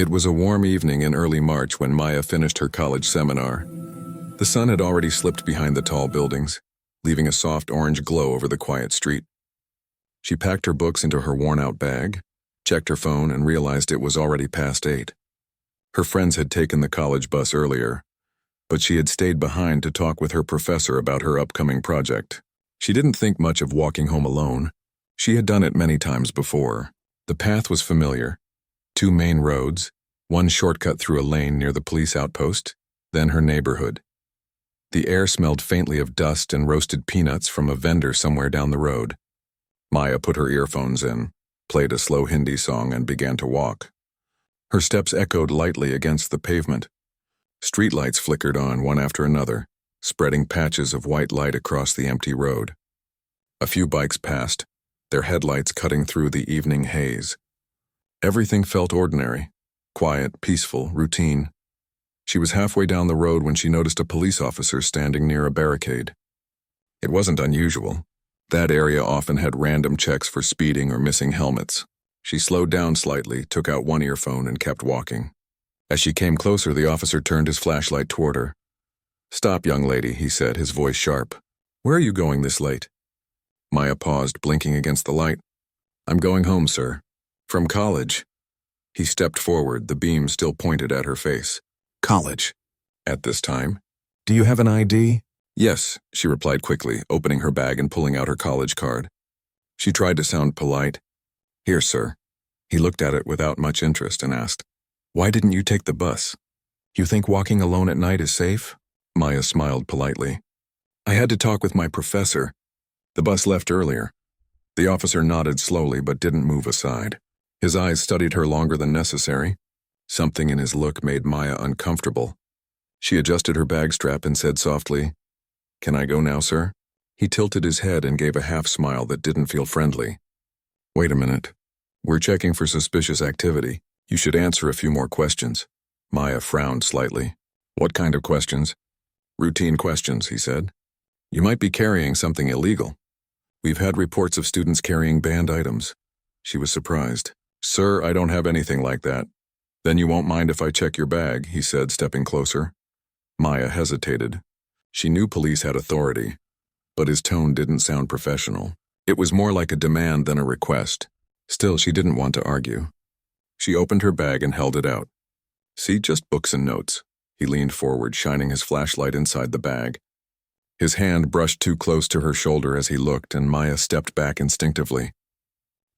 It was a warm evening in early March when Maya finished her college seminar. The sun had already slipped behind the tall buildings, leaving a soft orange glow over the quiet street. She packed her books into her worn-out bag, checked her phone, and realized it was already past 8. Her friends had taken the college bus earlier, but she had stayed behind to talk with her professor about her upcoming project. She didn't think much of walking home alone. She had done it many times before. The path was familiar. 2 main roads, one shortcut through a lane near the police outpost, then her neighborhood. The air smelled faintly of dust and roasted peanuts from a vendor somewhere down the road. Maya put her earphones in, played a slow Hindi song, and began to walk. Her steps echoed lightly against the pavement. Streetlights flickered on one after another, spreading patches of white light across the empty road. A few bikes passed, their headlights cutting through the evening haze. Everything felt ordinary, quiet, peaceful, routine. She was halfway down the road when she noticed a police officer standing near a barricade. It wasn't unusual. That area often had random checks for speeding or missing helmets. She slowed down slightly, took out one earphone, and kept walking. As she came closer, the officer turned his flashlight toward her. "Stop, young lady," he said, his voice sharp. "Where are you going this late?" Maya paused, blinking against the light. "I'm going home, sir. From college." He stepped forward, the beam still pointed at her face. "College? At this time? Do you have an ID?" "Yes," she replied quickly, opening her bag and pulling out her college card. She tried to sound polite. "Here, sir." He looked at it without much interest and asked, "Why didn't you take the bus? You think walking alone at night is safe?" Maya smiled politely. "I had to talk with my professor. The bus left earlier." The officer nodded slowly but didn't move aside. His eyes studied her longer than necessary. Something in his look made Maya uncomfortable. She adjusted her bag strap and said softly, "Can I go now, sir?" He tilted his head and gave a half-smile that didn't feel friendly. "Wait a minute. We're checking for suspicious activity. You should answer a few more questions." Maya frowned slightly. "What kind of questions?" "Routine questions," he said. "You might be carrying something illegal. We've had reports of students carrying banned items." She was surprised. "Sir, I don't have anything like that." "Then you won't mind if I check your bag," he said, stepping closer. Maya hesitated. She knew police had authority, but his tone didn't sound professional. It was more like a demand than a request. Still, she didn't want to argue. She opened her bag and held it out. "See, just books and notes." He leaned forward, shining his flashlight inside the bag. His hand brushed too close to her shoulder as he looked, and Maya stepped back instinctively.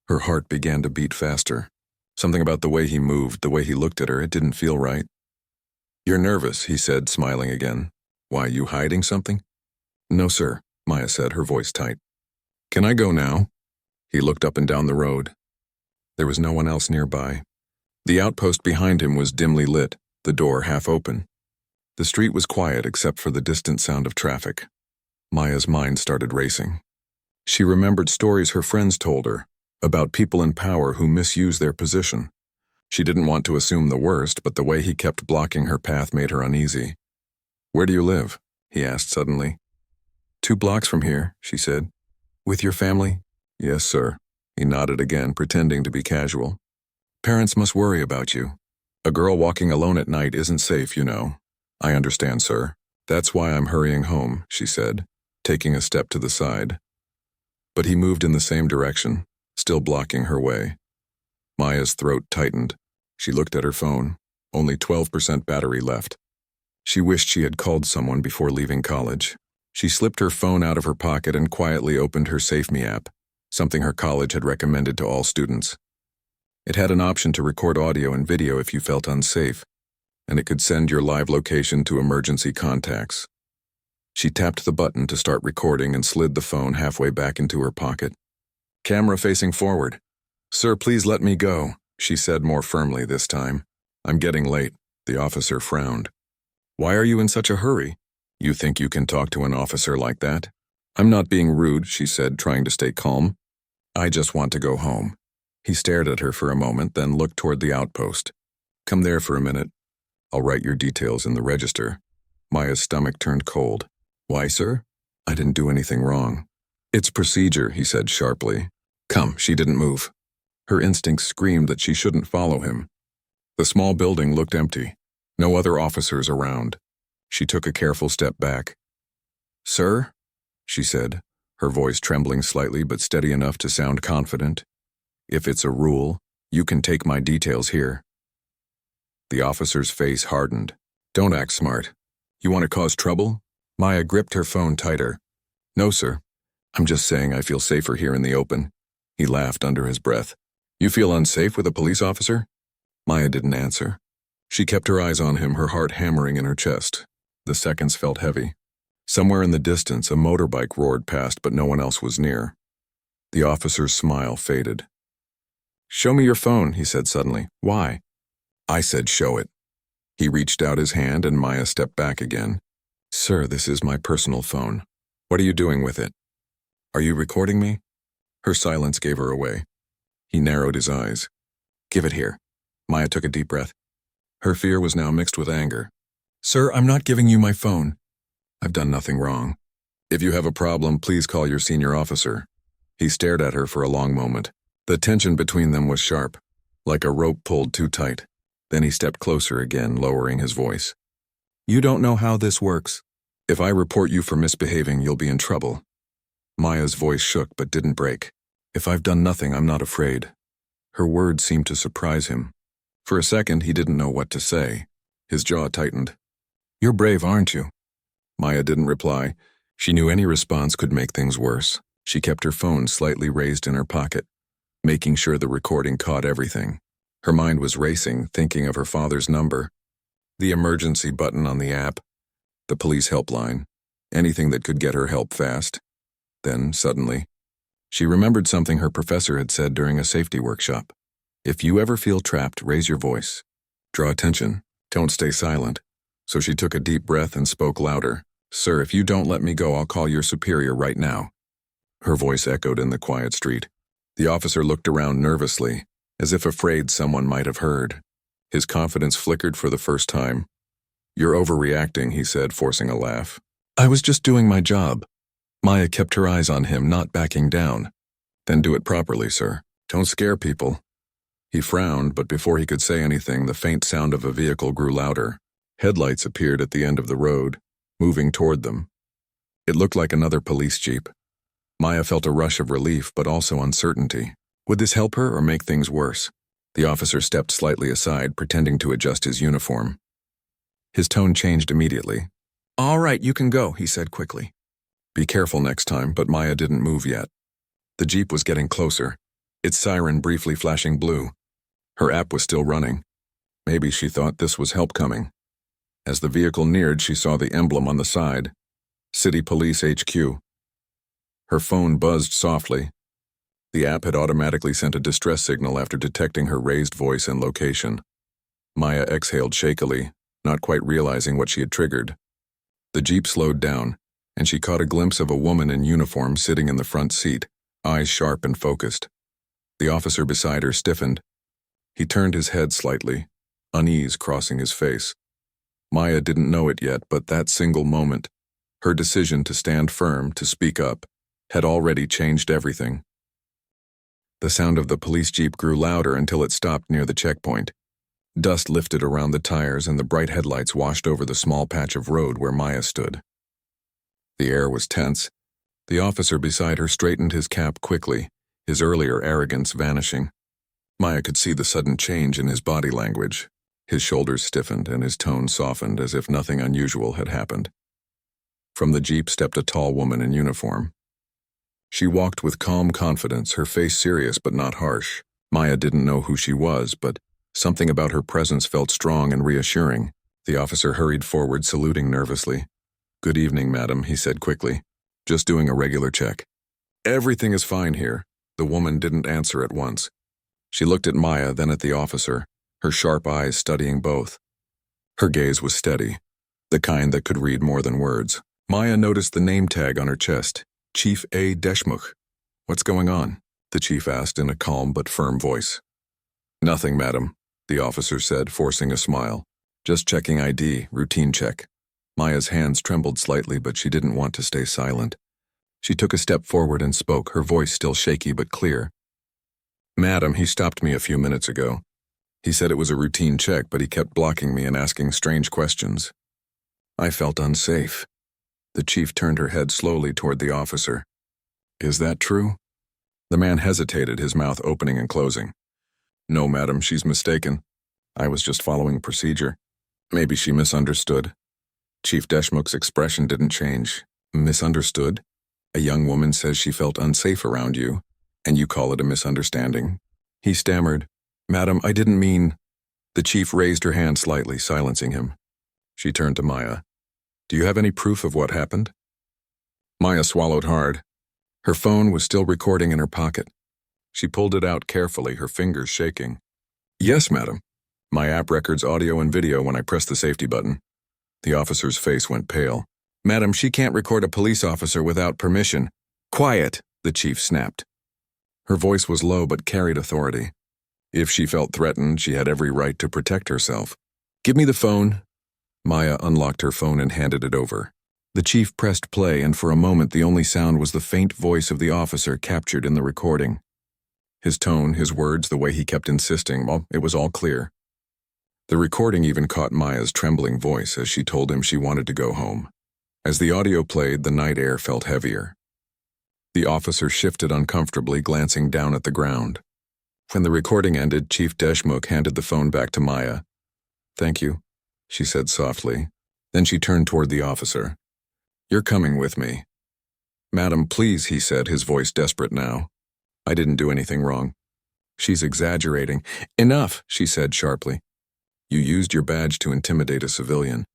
Her heart began to beat faster. Something about the way he moved, the way he looked at her, it didn't feel right. "You're nervous," he said, smiling again. "Why, you hiding something?" "No, sir," Maya said, her voice tight. "Can I go now?" He looked up and down the road. There was no one else nearby. The outpost behind him was dimly lit, the door half open. The street was quiet except for the distant sound of traffic. Maya's mind started racing. She remembered stories her friends told her about people in power who misuse their position. She didn't want to assume the worst, but the way he kept blocking her path made her uneasy. "Where do you live?" he asked suddenly. 2 blocks from here," she said. "With your family?" "Yes, sir." He nodded again, pretending to be casual. "Parents must worry about you. A girl walking alone at night isn't safe, you know." "I understand, sir. That's why I'm hurrying home," she said, taking a step to the side. But he moved in the same direction, still blocking her way. Maya's throat tightened. She looked at her phone. Only 12% battery left. She wished she had called someone before leaving college. She slipped her phone out of her pocket and quietly opened her SafeMe app, something her college had recommended to all students. It had an option to record audio and video if you felt unsafe, and it could send your live location to emergency contacts. She tapped the button to start recording and slid the phone halfway back into her pocket. "Camera facing forward." "Sir, please let me go," she said more firmly this time. "I'm getting late." The officer frowned. "Why are you in such a hurry? You think you can talk to an officer like that?" "I'm not being rude," she said, trying to stay calm. "I just want to go home." He stared at her for a moment, then looked toward the outpost. "Come there for a minute. I'll write your details in the register." Maya's stomach turned cold. "Why, sir? I didn't do anything wrong." "It's procedure," he said sharply. "Come." She didn't move. Her instincts screamed that she shouldn't follow him. The small building looked empty. No other officers around. She took a careful step back. "Sir?" she said, her voice trembling slightly but steady enough to sound confident. "If it's a rule, you can take my details here." The officer's face hardened. "Don't act smart. You want to cause trouble?" Maya gripped her phone tighter. "No, sir. I'm just saying I feel safer here in the open." He laughed under his breath. "You feel unsafe with a police officer?" Maya didn't answer. She kept her eyes on him, her heart hammering in her chest. The seconds felt heavy. Somewhere in the distance, a motorbike roared past, but no one else was near. The officer's smile faded. "Show me your phone," he said suddenly. "Why?" "I said show it." He reached out his hand and Maya stepped back again. "Sir, this is my personal phone. What are you doing with it? Are you recording me?" Her silence gave her away. He narrowed his eyes. "Give it here." Maya took a deep breath. Her fear was now mixed with anger. "Sir, I'm not giving you my phone. I've done nothing wrong. If you have a problem, please call your senior officer." He stared at her for a long moment. The tension between them was sharp, like a rope pulled too tight. Then he stepped closer again, lowering his voice. "You don't know how this works. If I report you for misbehaving, you'll be in trouble." Maya's voice shook but didn't break. "If I've done nothing, I'm not afraid." Her words seemed to surprise him. For a second, he didn't know what to say. His jaw tightened. "You're brave, aren't you?" Maya didn't reply. She knew any response could make things worse. She kept her phone slightly raised in her pocket, making sure the recording caught everything. Her mind was racing, thinking of her father's number, the emergency button on the app, the police helpline, anything that could get her help fast. Then, suddenly, she remembered something her professor had said during a safety workshop. If you ever feel trapped, raise your voice. Draw attention. Don't stay silent. So she took a deep breath and spoke louder. "Sir, if you don't let me go, I'll call your superior right now." Her voice echoed in the quiet street. The officer looked around nervously, as if afraid someone might have heard. His confidence flickered for the first time. "You're overreacting," he said, forcing a laugh. "I was just doing my job." Maya kept her eyes on him, not backing down. "Then do it properly, sir. Don't scare people." He frowned, but before he could say anything, the faint sound of a vehicle grew louder. Headlights appeared at the end of the road, moving toward them. It looked like another police jeep. Maya felt a rush of relief, but also uncertainty. Would this help her or make things worse? The officer stepped slightly aside, pretending to adjust his uniform. His tone changed immediately. "All right, you can go," he said quickly. "Be careful next time," but Maya didn't move yet. The jeep was getting closer, its siren briefly flashing blue. Her app was still running. Maybe she thought this was help coming. As the vehicle neared, she saw the emblem on the side. City Police HQ. Her phone buzzed softly. The app had automatically sent a distress signal after detecting her raised voice and location. Maya exhaled shakily, not quite realizing what she had triggered. The jeep slowed down, and she caught a glimpse of a woman in uniform sitting in the front seat, eyes sharp and focused. The officer beside her stiffened. He turned his head slightly, unease crossing his face. Maya didn't know it yet, but that single moment, her decision to stand firm, to speak up, had already changed everything. The sound of the police jeep grew louder until it stopped near the checkpoint. Dust lifted around the tires and the bright headlights washed over the small patch of road where Maya stood. The air was tense. The officer beside her straightened his cap quickly, his earlier arrogance vanishing. Maya could see the sudden change in his body language. His shoulders stiffened and his tone softened as if nothing unusual had happened. From the jeep stepped a tall woman in uniform. She walked with calm confidence, her face serious but not harsh. Maya didn't know who she was, but something about her presence felt strong and reassuring. The officer hurried forward, saluting nervously. "Good evening, madam," he said quickly. "Just doing a regular check." "Everything is fine here." The woman didn't answer at once. She looked at Maya, then at the officer, her sharp eyes studying both. Her gaze was steady, the kind that could read more than words. Maya noticed the name tag on her chest, Chief A. Deshmukh. "What's going on?" the chief asked in a calm but firm voice. "Nothing, madam," the officer said, forcing a smile. "Just checking ID, routine check." Maya's hands trembled slightly, but she didn't want to stay silent. She took a step forward and spoke, her voice still shaky but clear. "Madam, he stopped me a few minutes ago. He said it was a routine check, but he kept blocking me and asking strange questions. I felt unsafe. The chief turned her head slowly toward the officer. Is that true? The man hesitated, his mouth opening and closing. No, madam, she's mistaken. I was just following procedure. Maybe she misunderstood. Chief Deshmukh's expression didn't change. Misunderstood? A young woman says she felt unsafe around you, and you call it a misunderstanding. He stammered. Madam, I didn't mean... The chief raised her hand slightly, silencing him. She turned to Maya. Do you have any proof of what happened? Maya swallowed hard. Her phone was still recording in her pocket. She pulled it out carefully, her fingers shaking. Yes, madam. My app records audio and video when I press the safety button. The officer's face went pale. Madam, she can't record a police officer without permission. Quiet, the chief snapped. Her voice was low but carried authority. If she felt threatened, she had every right to protect herself. Give me the phone. Maya unlocked her phone and handed it over. The chief pressed play, and for a moment the only sound was the faint voice of the officer captured in the recording. His tone, his words, the way he kept insisting, well, it was all clear. The recording even caught Maya's trembling voice as she told him she wanted to go home. As the audio played, the night air felt heavier. The officer shifted uncomfortably, glancing down at the ground. When the recording ended, Chief Deshmukh handed the phone back to Maya. Thank you, she said softly. Then she turned toward the officer. You're coming with me. Madam, please, he said, his voice desperate now. I didn't do anything wrong. She's exaggerating. Enough, she said sharply. You used your badge to intimidate a civilian.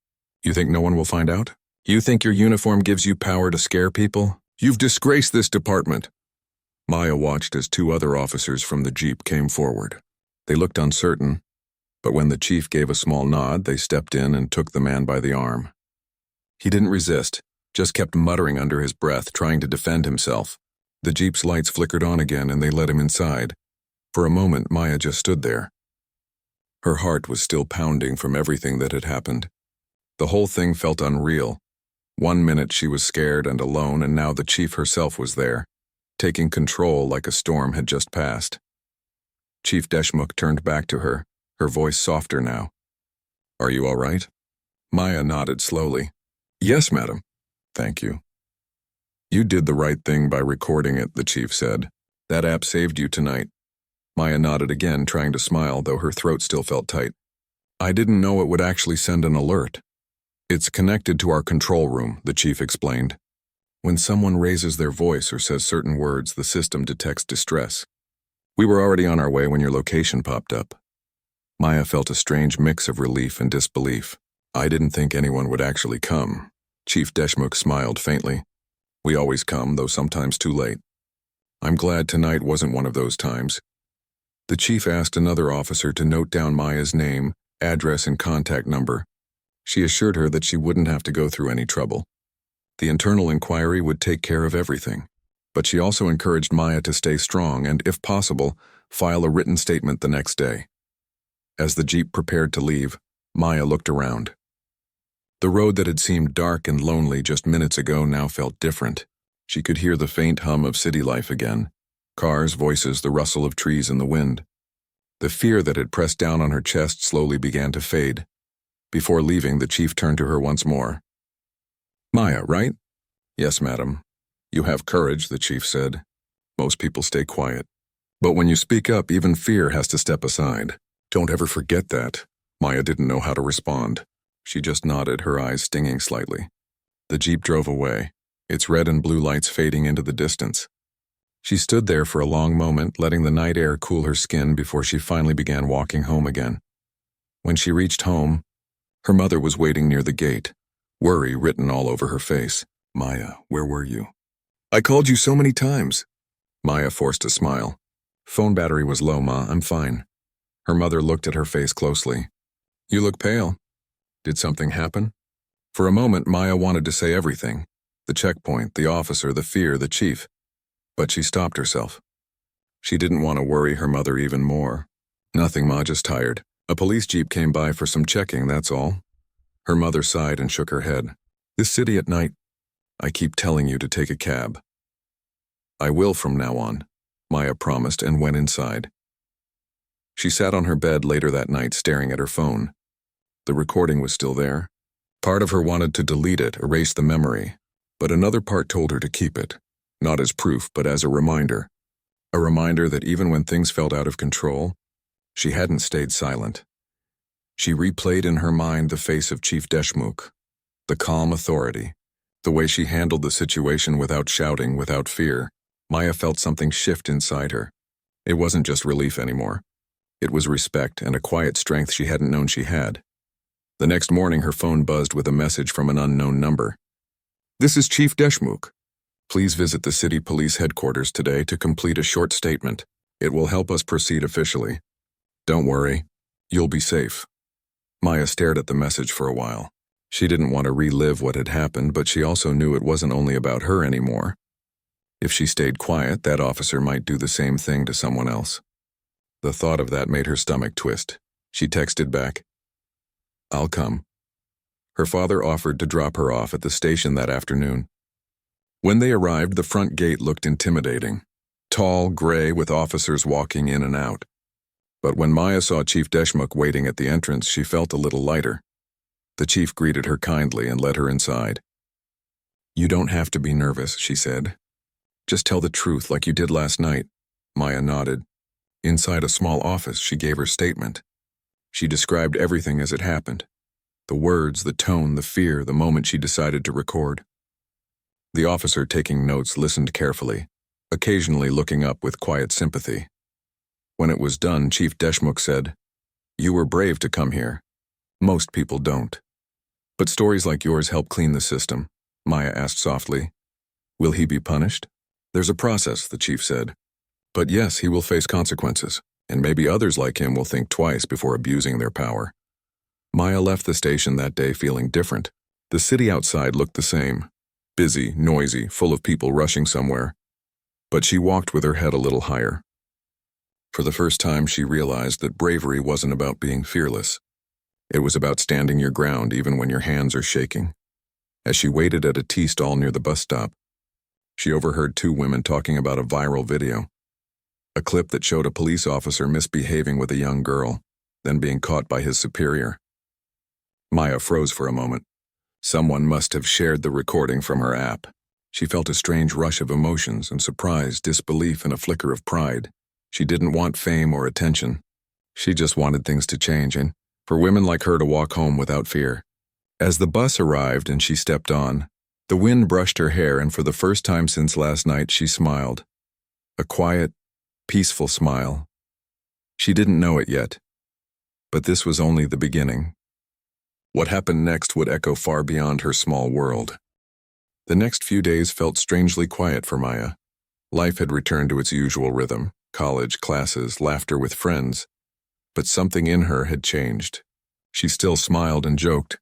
You think no one will find out? You think your uniform gives you power to scare people? You've disgraced this department. Maya watched as two other officers from the jeep came forward. They looked uncertain, but when the chief gave a small nod, they stepped in and took the man by the arm. He didn't resist, just kept muttering under his breath, trying to defend himself. The jeep's lights flickered on again and they let him inside. For a moment, Maya just stood there. Her heart was still pounding from everything that had happened. The whole thing felt unreal. 1 minute she was scared and alone, and now the chief herself was there, taking control like a storm had just passed. Chief Deshmukh turned back to her, her voice softer now. Are you all right? Maya nodded slowly. Yes, madam. Thank you. You did the right thing by recording it, the chief said. That app saved you tonight. Maya nodded again, trying to smile, though her throat still felt tight. I didn't know it would actually send an alert. It's connected to our control room, the chief explained. When someone raises their voice or says certain words, the system detects distress. We were already on our way when your location popped up. Maya felt a strange mix of relief and disbelief. I didn't think anyone would actually come. Chief Deshmukh smiled faintly. We always come, though sometimes too late. I'm glad tonight wasn't one of those times. The chief asked another officer to note down Maya's name, address, and contact number. She assured her that she wouldn't have to go through any trouble. The internal inquiry would take care of everything. But she also encouraged Maya to stay strong and, if possible, file a written statement the next day. As the jeep prepared to leave, Maya looked around. The road that had seemed dark and lonely just minutes ago now felt different. She could hear the faint hum of city life again. Cars, voices, the rustle of trees in the wind. The fear that had pressed down on her chest slowly began to fade. Before leaving, the chief turned to her once more. Maya, right? Yes, madam. You have courage, the chief said. Most people stay quiet. But when you speak up, even fear has to step aside. Don't ever forget that. Maya didn't know how to respond. She just nodded, her eyes stinging slightly. The jeep drove away, its red and blue lights fading into the distance. She stood there for a long moment, letting the night air cool her skin before she finally began walking home again. When she reached home, her mother was waiting near the gate, worry written all over her face. Maya, where were you? I called you so many times. Maya forced a smile. Phone battery was low, Ma, I'm fine. Her mother looked at her face closely. You look pale. Did something happen? For a moment, Maya wanted to say everything. The checkpoint, the officer, the fear, the chief. But she stopped herself. She didn't want to worry her mother even more. Nothing, Ma, just tired. A police jeep came by for some checking, that's all. Her mother sighed and shook her head. This city at night, I keep telling you to take a cab. I will from now on, Maya promised and went inside. She sat on her bed later that night staring at her phone. The recording was still there. Part of her wanted to delete it, erase the memory, but another part told her to keep it, not as proof but as a reminder. A reminder that even when things felt out of control, she hadn't stayed silent. She replayed in her mind the face of Chief Deshmukh, the calm authority, the way she handled the situation without shouting, without fear. Maya felt something shift inside her. It wasn't just relief anymore. It was respect and a quiet strength she hadn't known she had. The next morning, her phone buzzed with a message from an unknown number. "This is Chief Deshmukh. Please visit the city police headquarters today to complete a short statement. It will help us proceed officially. Don't worry, you'll be safe." Maya stared at the message for a while. She didn't want to relive what had happened, but she also knew it wasn't only about her anymore. If she stayed quiet, that officer might do the same thing to someone else. The thought of that made her stomach twist. She texted back, "I'll come." Her father offered to drop her off at the station that afternoon. When they arrived, the front gate looked intimidating. Tall, gray, with officers walking in and out. But when Maya saw Chief Deshmukh waiting at the entrance, she felt a little lighter. The chief greeted her kindly and led her inside. "You don't have to be nervous," she said. "Just tell the truth like you did last night." Maya nodded. Inside a small office, she gave her statement. She described everything as it happened. The words, the tone, the fear, the moment she decided to record. The officer taking notes listened carefully, occasionally looking up with quiet sympathy. When it was done, Chief Deshmukh said, "You were brave to come here. Most people don't. But stories like yours help clean the system." Maya asked softly, "Will he be punished?" "There's a process," the chief said. "But yes, he will face consequences, and maybe others like him will think twice before abusing their power." Maya left the station that day feeling different. The city outside looked the same. Busy, noisy, full of people rushing somewhere. But she walked with her head a little higher. For the first time, she realized that bravery wasn't about being fearless. It was about standing your ground even when your hands are shaking. As she waited at a tea stall near the bus stop, she overheard two women talking about a viral video. A clip that showed a police officer misbehaving with a young girl, then being caught by his superior. Maya froze for a moment. Someone must have shared the recording from her app. She felt a strange rush of emotions and surprise, disbelief, and a flicker of pride. She didn't want fame or attention. She just wanted things to change and for women like her to walk home without fear. As the bus arrived and she stepped on, the wind brushed her hair, and for the first time since last night she smiled. A quiet, peaceful smile. She didn't know it yet, but this was only the beginning. What happened next would echo far beyond her small world. The next few days felt strangely quiet for Maya. Life had returned to its usual rhythm: college, classes, laughter with friends. But something in her had changed. She still smiled and joked,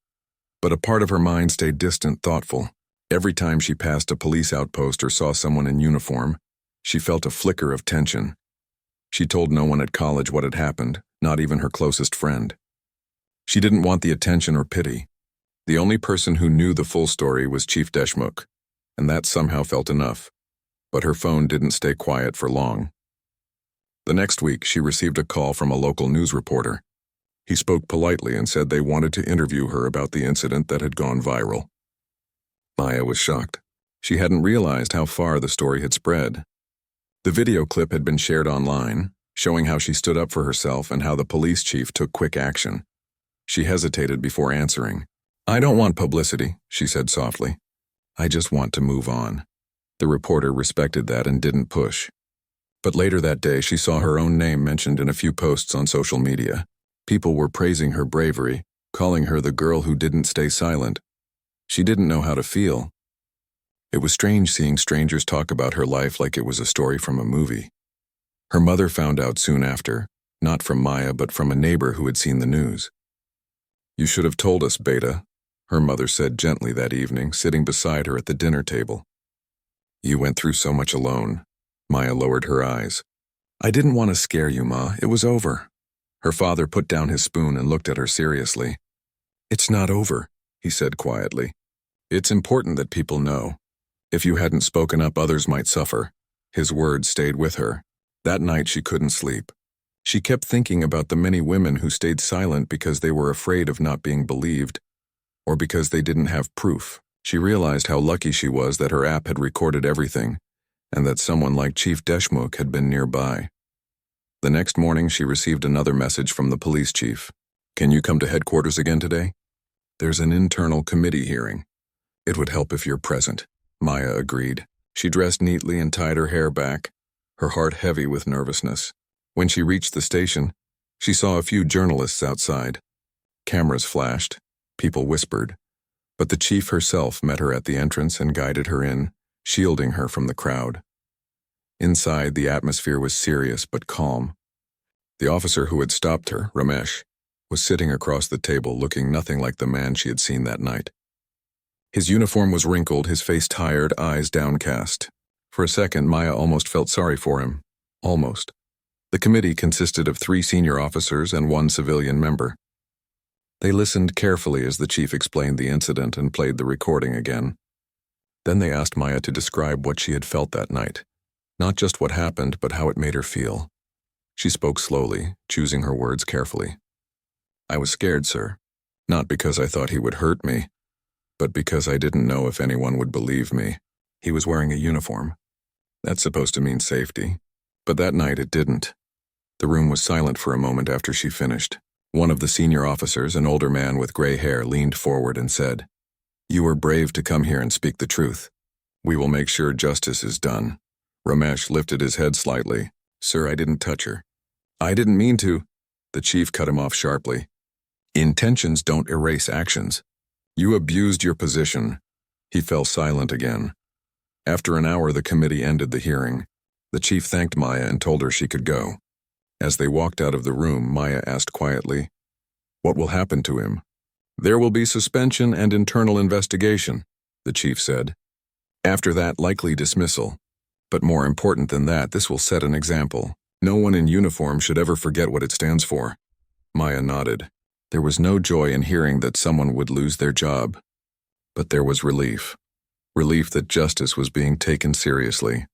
but a part of her mind stayed distant, thoughtful. Every time she passed a police outpost or saw someone in uniform, she felt a flicker of tension. She told no one at college what had happened, not even her closest friend. She didn't want the attention or pity. The only person who knew the full story was Chief Deshmukh, and that somehow felt enough. But her phone didn't stay quiet for long. The next week, she received a call from a local news reporter. He spoke politely and said they wanted to interview her about the incident that had gone viral. Maya was shocked. She hadn't realized how far the story had spread. The video clip had been shared online, showing how she stood up for herself and how the police chief took quick action. She hesitated before answering. "I don't want publicity," she said softly. "I just want to move on." The reporter respected that and didn't push. But later that day, she saw her own name mentioned in a few posts on social media. People were praising her bravery, calling her the girl who didn't stay silent. She didn't know how to feel. It was strange seeing strangers talk about her life like it was a story from a movie. Her mother found out soon after, not from Maya but from a neighbor who had seen the news. "You should have told us, Beta," her mother said gently that evening, sitting beside her at the dinner table. "You went through so much alone." Maya lowered her eyes. "I didn't want to scare you, Ma. It was over." Her father put down his spoon and looked at her seriously. "It's not over," he said quietly. "It's important that people know. If you hadn't spoken up, others might suffer." His words stayed with her. That night she couldn't sleep. She kept thinking about the many women who stayed silent because they were afraid of not being believed, or because they didn't have proof. She realized how lucky she was that her app had recorded everything, and that someone like Chief Deshmukh had been nearby. The next morning, she received another message from the police chief. "Can you come to headquarters again today? There's an internal committee hearing. It would help if you're present." Maya agreed. She dressed neatly and tied her hair back, her heart heavy with nervousness. When she reached the station, she saw a few journalists outside. Cameras flashed, people whispered, but the chief herself met her at the entrance and guided her in, shielding her from the crowd. Inside, the atmosphere was serious but calm. The officer who had stopped her, Ramesh, was sitting across the table looking nothing like the man she had seen that night. His uniform was wrinkled, his face tired, eyes downcast. For a second, Maya almost felt sorry for him. Almost. The committee consisted of 3 senior officers and 1 civilian member. They listened carefully as the chief explained the incident and played the recording again. Then they asked Maya to describe what she had felt that night. Not just what happened, but how it made her feel. She spoke slowly, choosing her words carefully. "I was scared, sir. Not because I thought he would hurt me, but because I didn't know if anyone would believe me. He was wearing a uniform. That's supposed to mean safety. But that night it didn't." The room was silent for a moment after she finished. One of the senior officers, an older man with gray hair, leaned forward and said, "You were brave to come here and speak the truth. We will make sure justice is done." Ramesh lifted his head slightly. "Sir, I didn't touch her." "I didn't mean to." The chief cut him off sharply. "Intentions don't erase actions. You abused your position." He fell silent again. After an hour, the committee ended the hearing. The chief thanked Maya and told her she could go. As they walked out of the room, Maya asked quietly, "What will happen to him?" "There will be suspension and internal investigation," the chief said. "After that, likely dismissal. But more important than that, this will set an example. No one in uniform should ever forget what it stands for." Maya nodded. There was no joy in hearing that someone would lose their job. But there was relief. Relief that justice was being taken seriously.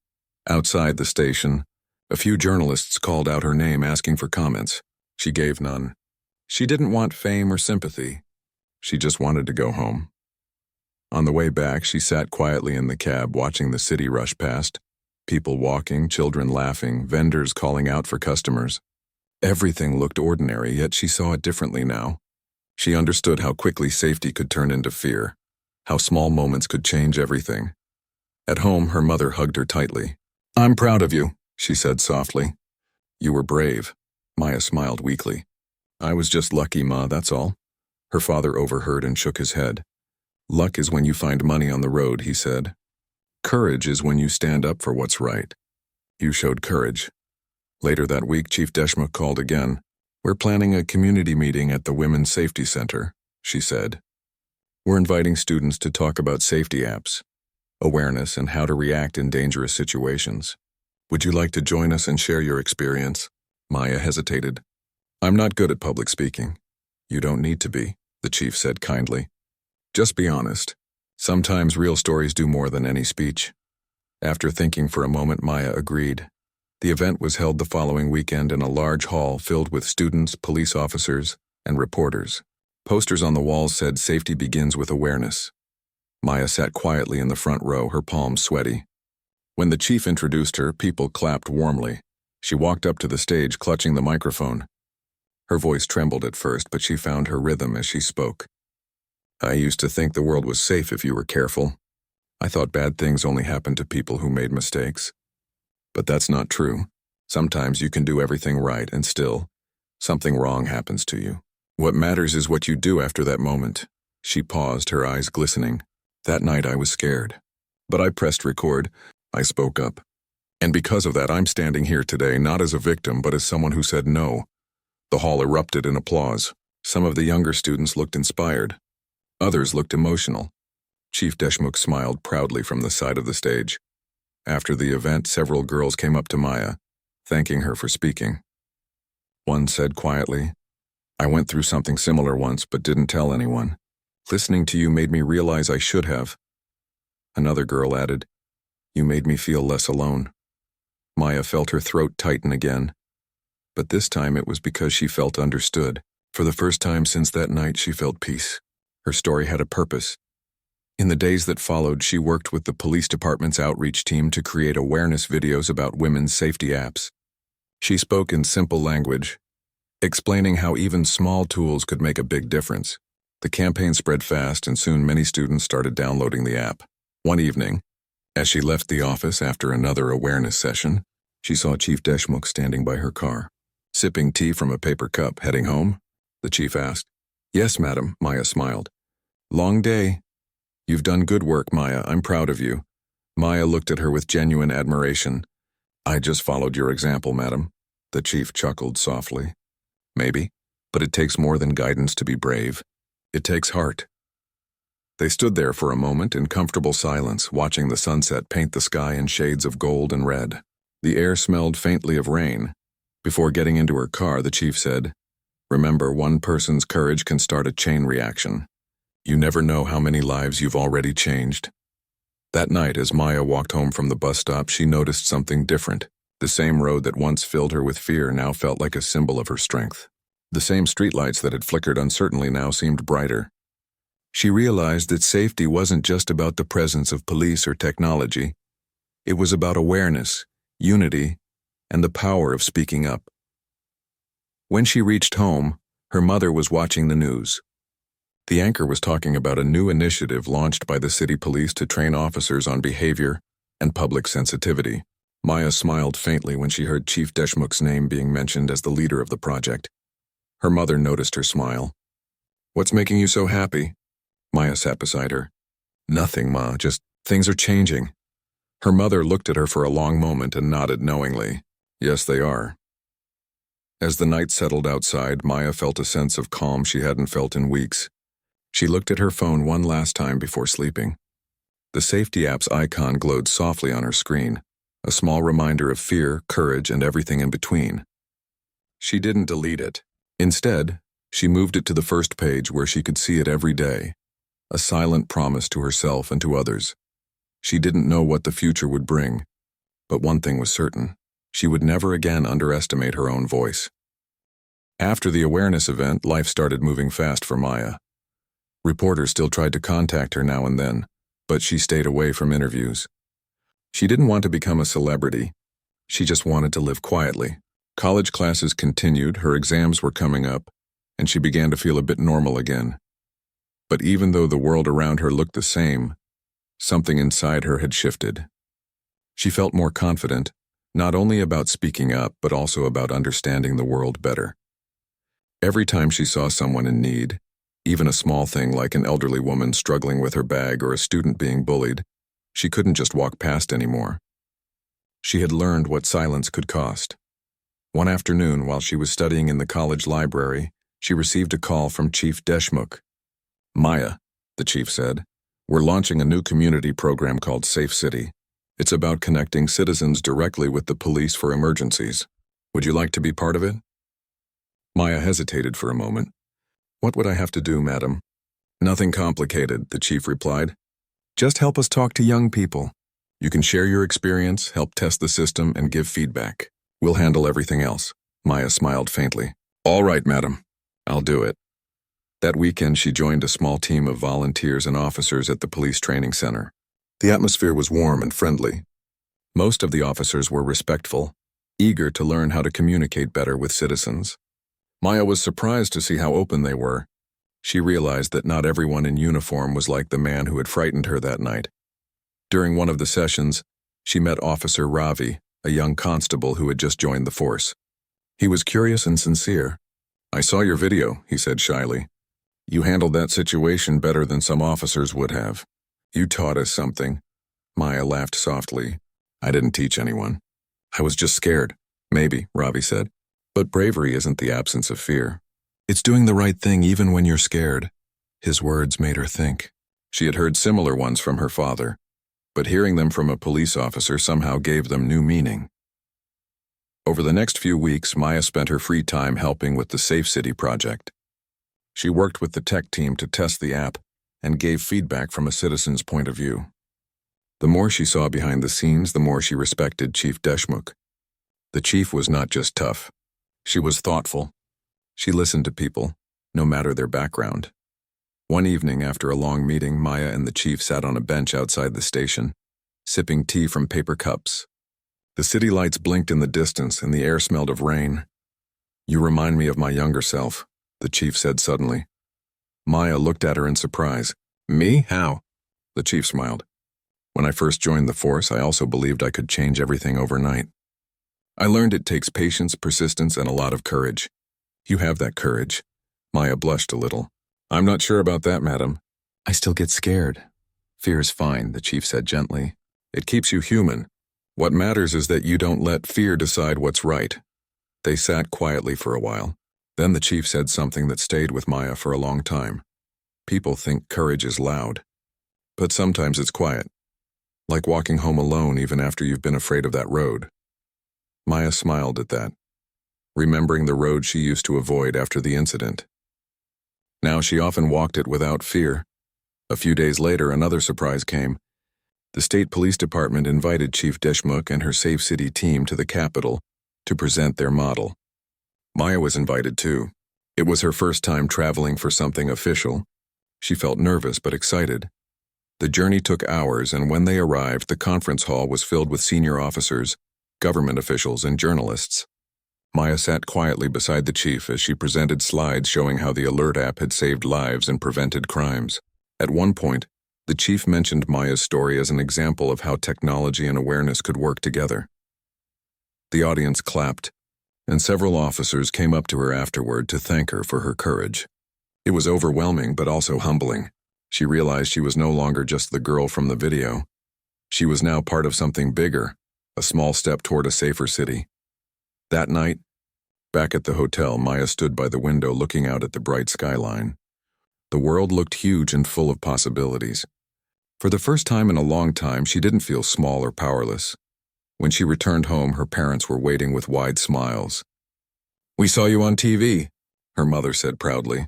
Outside the station, a few journalists called out her name asking for comments. She gave none. She didn't want fame or sympathy. She just wanted to go home. On the way back, she sat quietly in the cab watching the city rush past. People walking, children laughing, vendors calling out for customers. Everything looked ordinary, yet she saw it differently now. She understood how quickly safety could turn into fear, how small moments could change everything. At home, her mother hugged her tightly. "I'm proud of you," she said softly. "You were brave." Maya smiled weakly. "I was just lucky, Ma, that's all." Her father overheard and shook his head. "Luck is when you find money on the road," he said. "Courage is when you stand up for what's right. You showed courage." Later that week, Chief Deshmukh called again. "We're planning a community meeting at the Women's Safety Center," she said. "We're inviting students to talk about safety apps, awareness, and how to react in dangerous situations. Would you like to join us and share your experience?" Maya hesitated. "I'm not good at public speaking." "You don't need to be," the chief said kindly. "Just be honest. Sometimes real stories do more than any speech." After thinking for a moment, Maya agreed. The event was held the following weekend in a large hall filled with students, police officers, and reporters. Posters on the walls said, "Safety begins with awareness." Maya sat quietly in the front row, her palms sweaty. When the chief introduced her, people clapped warmly. She walked up to the stage, clutching the microphone. Her voice trembled at first, but she found her rhythm as she spoke. "I used to think the world was safe if you were careful. I thought bad things only happened to people who made mistakes. But that's not true. Sometimes you can do everything right and still, something wrong happens to you. What matters is what you do after that moment." She paused, her eyes glistening. "That night I was scared. But I pressed record. I spoke up. And because of that, I'm standing here today, not as a victim, but as someone who said no." The hall erupted in applause. Some of the younger students looked inspired. Others looked emotional. Chief Deshmukh smiled proudly from the side of the stage. After the event, several girls came up to Maya, thanking her for speaking. One said quietly, "I went through something similar once, but didn't tell anyone. Listening to you made me realize I should have." Another girl added, "You made me feel less alone." Maya felt her throat tighten again. But this time it was because she felt understood. For the first time since that night, she felt peace. Her story had a purpose. In the days that followed, she worked with the police department's outreach team to create awareness videos about women's safety apps. She spoke in simple language, explaining how even small tools could make a big difference. The campaign spread fast, and soon many students started downloading the app. One evening, as she left the office after another awareness session, she saw Chief Deshmukh standing by her car. Sipping tea from a paper cup, heading home? The chief asked. Yes, madam, Maya smiled. Long day. You've done good work, Maya. I'm proud of you. Maya looked at her with genuine admiration. I just followed your example, madam. The chief chuckled softly. Maybe, but it takes more than guidance to be brave. It takes heart. They stood there for a moment in comfortable silence, watching the sunset paint the sky in shades of gold and red. The air smelled faintly of rain. Before getting into her car, the chief said, Remember, one person's courage can start a chain reaction. You never know how many lives you've already changed. That night, as Maya walked home from the bus stop, she noticed something different. The same road that once filled her with fear now felt like a symbol of her strength. The same streetlights that had flickered uncertainly now seemed brighter. She realized that safety wasn't just about the presence of police or technology. It was about awareness, unity, and the power of speaking up. When she reached home, her mother was watching the news. The anchor was talking about a new initiative launched by the city police to train officers on behavior and public sensitivity. Maya smiled faintly when she heard Chief Deshmukh's name being mentioned as the leader of the project. Her mother noticed her smile. What's making you so happy? Maya sat beside her. Nothing, Ma, just things are changing. Her mother looked at her for a long moment and nodded knowingly. Yes, they are. As the night settled outside, Maya felt a sense of calm she hadn't felt in weeks. She looked at her phone one last time before sleeping. The safety app's icon glowed softly on her screen, a small reminder of fear, courage, and everything in between. She didn't delete it. Instead, she moved it to the first page where she could see it every day, a silent promise to herself and to others. She didn't know what the future would bring, but one thing was certain: she would never again underestimate her own voice. After the awareness event, life started moving fast for Maya. Reporters still tried to contact her now and then, but she stayed away from interviews. She didn't want to become a celebrity. She just wanted to live quietly. College classes continued, her exams were coming up, and she began to feel a bit normal again. But even though the world around her looked the same, something inside her had shifted. She felt more confident, not only about speaking up, but also about understanding the world better. Every time she saw someone in need, even a small thing like an elderly woman struggling with her bag or a student being bullied, she couldn't just walk past anymore. She had learned what silence could cost. One afternoon, while she was studying in the college library, she received a call from Chief Deshmukh. Maya, the chief said, we're launching a new community program called Safe City. It's about connecting citizens directly with the police for emergencies. Would you like to be part of it? Maya hesitated for a moment. What would I have to do, madam? Nothing complicated, the chief replied. Just help us talk to young people. You can share your experience, help test the system, and give feedback. We'll handle everything else. Maya smiled faintly. All right, madam. I'll do it. That weekend, she joined a small team of volunteers and officers at the police training center. The atmosphere was warm and friendly. Most of the officers were respectful, eager to learn how to communicate better with citizens. Maya was surprised to see how open they were. She realized that not everyone in uniform was like the man who had frightened her that night. During one of the sessions, she met Officer Ravi, a young constable who had just joined the force. He was curious and sincere. I saw your video, he said shyly. You handled that situation better than some officers would have. You taught us something. Maya laughed softly. I didn't teach anyone. I was just scared. Maybe, Ravi said. But bravery isn't the absence of fear. It's doing the right thing even when you're scared. His words made her think. She had heard similar ones from her father, but hearing them from a police officer somehow gave them new meaning. Over the next few weeks, Maya spent her free time helping with the Safe City project. She worked with the tech team to test the app and gave feedback from a citizen's point of view. The more she saw behind the scenes, the more she respected Chief Deshmukh. The chief was not just tough. She was thoughtful. She listened to people, no matter their background. One evening after a long meeting, Maya and the chief sat on a bench outside the station, sipping tea from paper cups. The city lights blinked in the distance and the air smelled of rain. "You remind me of my younger self," the chief said suddenly. Maya looked at her in surprise. "Me? How?" The chief smiled. "When I first joined the force, I also believed I could change everything overnight. I learned it takes patience, persistence, and a lot of courage. You have that courage." Maya blushed a little. "I'm not sure about that, madam. I still get scared." "Fear is fine," the chief said gently. "It keeps you human. What matters is that you don't let fear decide what's right." They sat quietly for a while. Then the chief said something that stayed with Maya for a long time. "People think courage is loud, but sometimes it's quiet. Like walking home alone even after you've been afraid of that road." Maya smiled at that, remembering the road she used to avoid after the incident. Now she often walked it without fear. A few days later, another surprise came. The state police department invited Chief Deshmukh and her Safe City team to the capital to present their model. Maya was invited too. It was her first time traveling for something official. She felt nervous but excited. The journey took hours, and when they arrived, the conference hall was filled with senior officers, government officials, and journalists. Maya sat quietly beside the chief as she presented slides showing how the Alert app had saved lives and prevented crimes. At one point, the chief mentioned Maya's story as an example of how technology and awareness could work together. The audience clapped, and several officers came up to her afterward to thank her for her courage. It was overwhelming but also humbling. She realized she was no longer just the girl from the video. She was now part of something bigger, a small step toward a safer city. That night, back at the hotel, Maya stood by the window looking out at the bright skyline. The world looked huge and full of possibilities. For the first time in a long time, she didn't feel small or powerless. When she returned home, her parents were waiting with wide smiles. "We saw you on TV," her mother said proudly.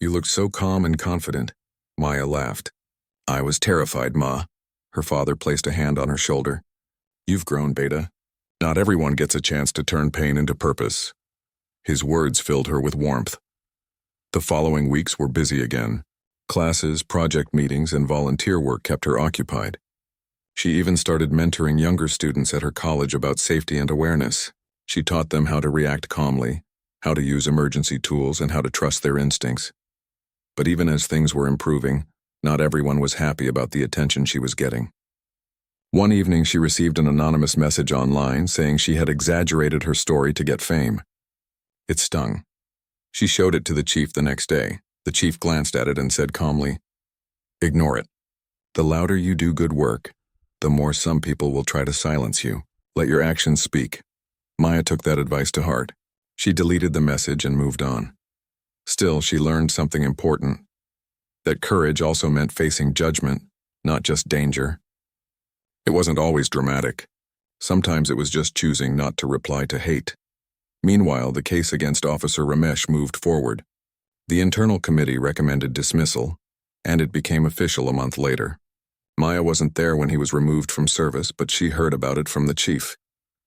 "You looked so calm and confident." Maya laughed. "I was terrified, Ma." Her father placed a hand on her shoulder. "You've grown, Beta. Not everyone gets a chance to turn pain into purpose." His words filled her with warmth. The following weeks were busy again. Classes, project meetings, and volunteer work kept her occupied. She even started mentoring younger students at her college about safety and awareness. She taught them how to react calmly, how to use emergency tools, and how to trust their instincts. But even as things were improving, not everyone was happy about the attention she was getting. One evening, she received an anonymous message online saying she had exaggerated her story to get fame. It stung. She showed it to the chief the next day. The chief glanced at it and said calmly, "Ignore it. The louder you do good work, the more some people will try to silence you. Let your actions speak." Maya took that advice to heart. She deleted the message and moved on. Still, she learned something important, that courage also meant facing judgment, not just danger. It wasn't always dramatic. Sometimes it was just choosing not to reply to hate. Meanwhile, the case against Officer Ramesh moved forward. The internal committee recommended dismissal, and it became official a month later. Maya wasn't there when he was removed from service, but she heard about it from the chief.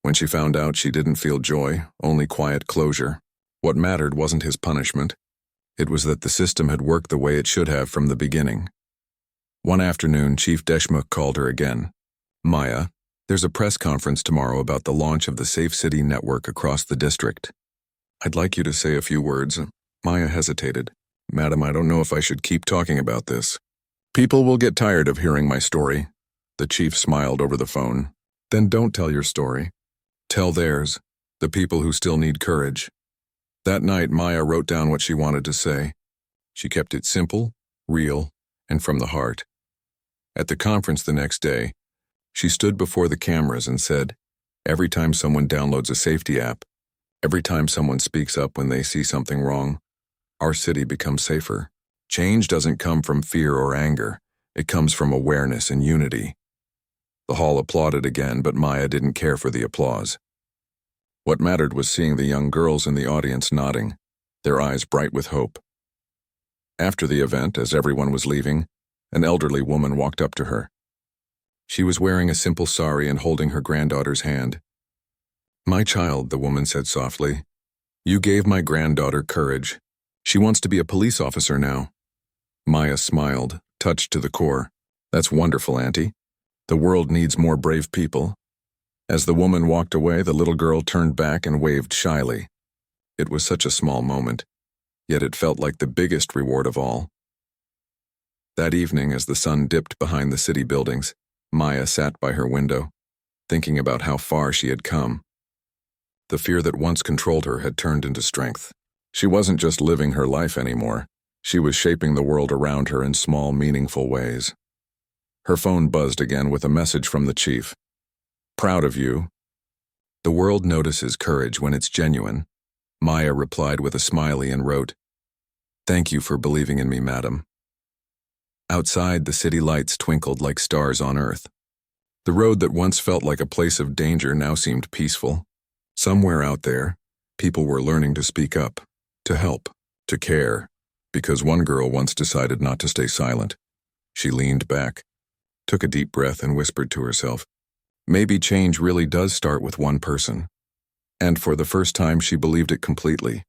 When she found out, she didn't feel joy, only quiet closure. What mattered wasn't his punishment. It was that the system had worked the way it should have from the beginning. One afternoon, Chief Deshmukh called her again. "Maya, there's a press conference tomorrow about the launch of the Safe City network across the district. I'd like you to say a few words." Maya hesitated. "Madam, I don't know if I should keep talking about this. People will get tired of hearing my story." The chief smiled over the phone. "Then don't tell your story. Tell theirs, the people who still need courage." That night, Maya wrote down what she wanted to say. She kept it simple, real, and from the heart. At the conference the next day, she stood before the cameras and said, "Every time someone downloads a safety app, every time someone speaks up when they see something wrong, our city becomes safer. Change doesn't come from fear or anger. It comes from awareness and unity." The hall applauded again, but Maya didn't care for the applause. What mattered was seeing the young girls in the audience nodding, their eyes bright with hope. After the event, as everyone was leaving, an elderly woman walked up to her. She was wearing a simple sari and holding her granddaughter's hand. "My child," the woman said softly, You gave my granddaughter courage. She wants to be a police officer now." Maya smiled, touched to the core. "That's wonderful, Auntie. The world needs more brave people." As the woman walked away, the little girl turned back and waved shyly. It was such a small moment, yet it felt like the biggest reward of all. That evening, as the sun dipped behind the city buildings, Maya sat by her window, thinking about how far she had come. The fear that once controlled her had turned into strength. She wasn't just living her life anymore. She was shaping the world around her in small, meaningful ways. Her phone buzzed again with a message from the chief. "Proud of you." "The world notices courage when it's genuine," Maya replied with a smiley and wrote, "Thank you for believing in me, madam." Outside, the city lights twinkled like stars on earth. The road that once felt like a place of danger now seemed peaceful. Somewhere out there, people were learning to speak up, to help, to care, because one girl once decided not to stay silent. She leaned back, took a deep breath, and whispered to herself, "Maybe change really does start with one person." And for the first time, she believed it completely.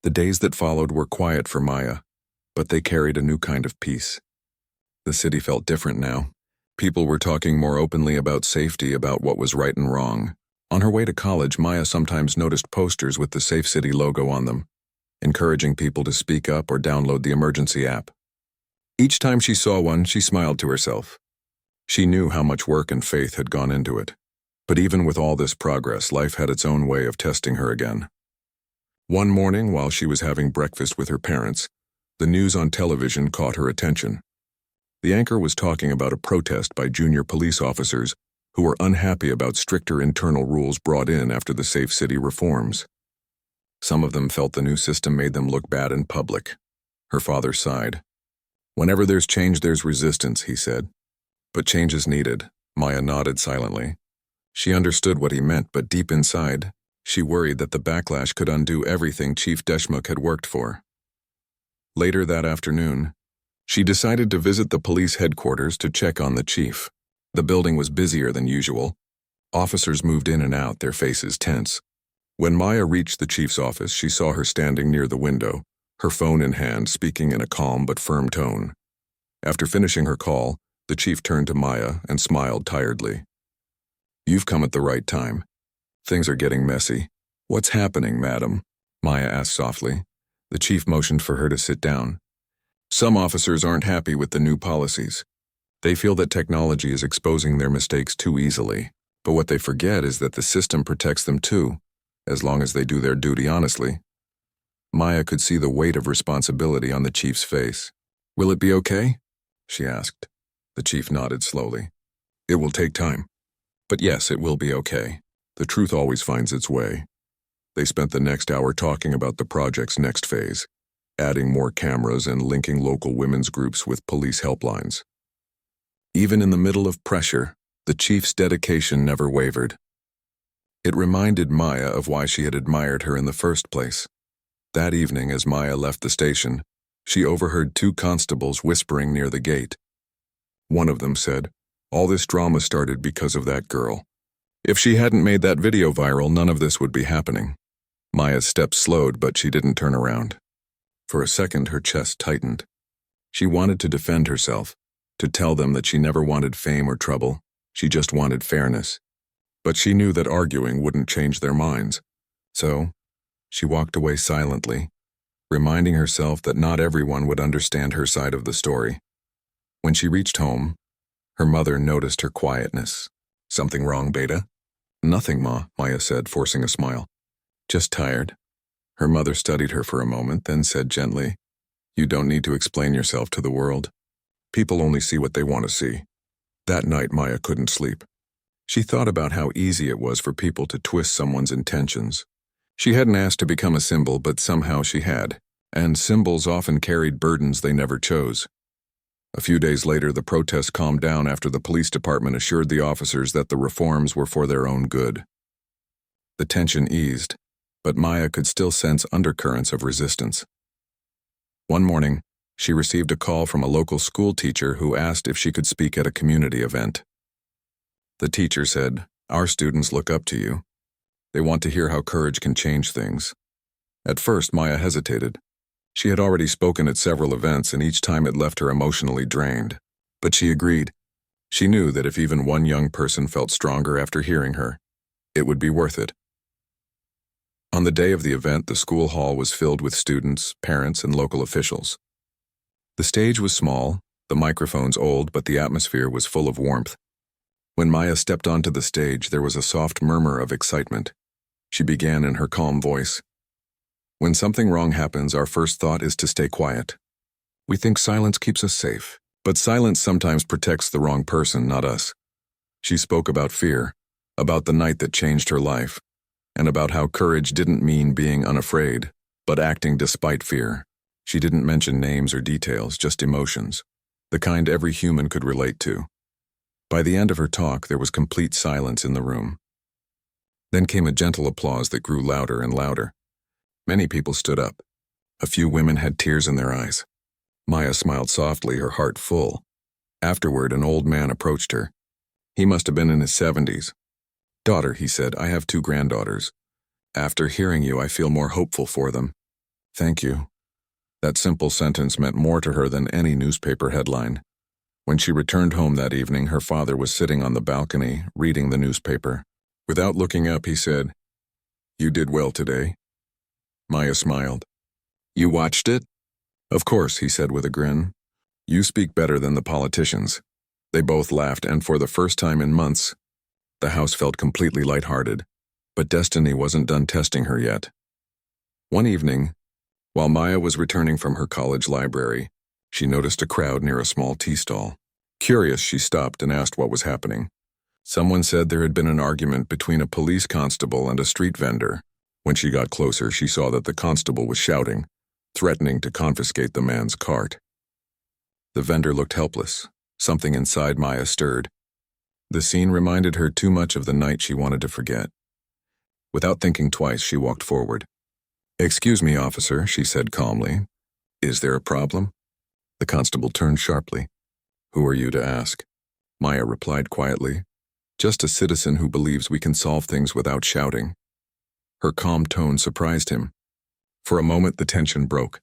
The days that followed were quiet for Maya, but they carried a new kind of peace. The city felt different now. People were talking more openly about safety, about what was right and wrong. On her way to college, Maya sometimes noticed posters with the Safe City logo on them, encouraging people to speak up or download the emergency app. Each time she saw one, she smiled to herself. She knew how much work and faith had gone into it. But even with all this progress, life had its own way of testing her again. One morning, while she was having breakfast with her parents, the news on television caught her attention. The anchor was talking about a protest by junior police officers who were unhappy about stricter internal rules brought in after the Safe City reforms. Some of them felt the new system made them look bad in public. Her father sighed. "Whenever there's change, there's resistance," he said. "But change is needed." Maya nodded silently. She understood what he meant, but deep inside, she worried that the backlash could undo everything Chief Deshmukh had worked for. Later that afternoon, she decided to visit the police headquarters to check on the chief. The building was busier than usual. Officers moved in and out, their faces tense. When Maya reached the chief's office, she saw her standing near the window, her phone in hand, speaking in a calm but firm tone. After finishing her call, the chief turned to Maya and smiled tiredly. "You've come at the right time. Things are getting messy." "What's happening, madam?" Maya asked softly. The chief motioned for her to sit down. "Some officers aren't happy with the new policies. They feel that technology is exposing their mistakes too easily. But what they forget is that the system protects them too, as long as they do their duty honestly." Maya could see the weight of responsibility on the chief's face. "Will it be okay?" she asked. The chief nodded slowly. "It will take time. But yes, it will be okay. The truth always finds its way." They spent the next hour talking about the project's next phase, adding more cameras and linking local women's groups with police helplines. Even in the middle of pressure, the chief's dedication never wavered. It reminded Maya of why she had admired her in the first place. That evening, as Maya left the station, she overheard two constables whispering near the gate. One of them said, "All this drama started because of that girl. If she hadn't made that video viral, none of this would be happening." Maya's steps slowed, but she didn't turn around. For a second, her chest tightened. She wanted to defend herself, to tell them that she never wanted fame or trouble. She just wanted fairness. But she knew that arguing wouldn't change their minds. So, she walked away silently, reminding herself that not everyone would understand her side of the story. When she reached home, her mother noticed her quietness. "Something wrong, Beta?" "Nothing, Ma," Maya said, forcing a smile. "Just tired." Her mother studied her for a moment, then said gently, "You don't need to explain yourself to the world. People only see what they want to see." That night, Maya couldn't sleep. She thought about how easy it was for people to twist someone's intentions. She hadn't asked to become a symbol, but somehow she had, and symbols often carried burdens they never chose. A few days later, the protests calmed down after the police department assured the officers that the reforms were for their own good. The tension eased, but Maya could still sense undercurrents of resistance. One morning, she received a call from a local school teacher who asked if she could speak at a community event. The teacher said, "Our students look up to you." They want to hear how courage can change things. At first, Maya hesitated. She had already spoken at several events, and each time it left her emotionally drained. But she agreed. She knew that if even one young person felt stronger after hearing her, it would be worth it. On the day of the event, the school hall was filled with students, parents, and local officials. The stage was small, the microphones old, but the atmosphere was full of warmth. When Maya stepped onto the stage, there was a soft murmur of excitement. She began in her calm voice. When something wrong happens, our first thought is to stay quiet. We think silence keeps us safe, but silence sometimes protects the wrong person, not us. She spoke about fear, about the night that changed her life, and about how courage didn't mean being unafraid, but acting despite fear. She didn't mention names or details, just emotions, the kind every human could relate to. By the end of her talk, there was complete silence in the room. Then came a gentle applause that grew louder and louder. Many people stood up. A few women had tears in their eyes. Maya smiled softly, her heart full. Afterward, an old man approached her. He must have been in his 70s. "Daughter," he said, "I have 2 granddaughters. After hearing you, I feel more hopeful for them. Thank you." That simple sentence meant more to her than any newspaper headline. When she returned home that evening, her father was sitting on the balcony, reading the newspaper. Without looking up, he said, "You did well today." Maya smiled. "You watched it?" "Of course," he said with a grin. "You speak better than the politicians." They both laughed, and for the first time in months, the house felt completely lighthearted. But destiny wasn't done testing her yet. One evening, while Maya was returning from her college library, she noticed a crowd near a small tea stall. Curious, she stopped and asked what was happening. Someone said there had been an argument between a police constable and a street vendor. When she got closer, she saw that the constable was shouting, threatening to confiscate the man's cart. The vendor looked helpless. Something inside Maya stirred. The scene reminded her too much of the night she wanted to forget. Without thinking twice, she walked forward. "Excuse me, officer," she said calmly. "Is there a problem?" The constable turned sharply. "Who are you to ask?" Maya replied quietly. "Just a citizen who believes we can solve things without shouting." Her calm tone surprised him. For a moment, the tension broke.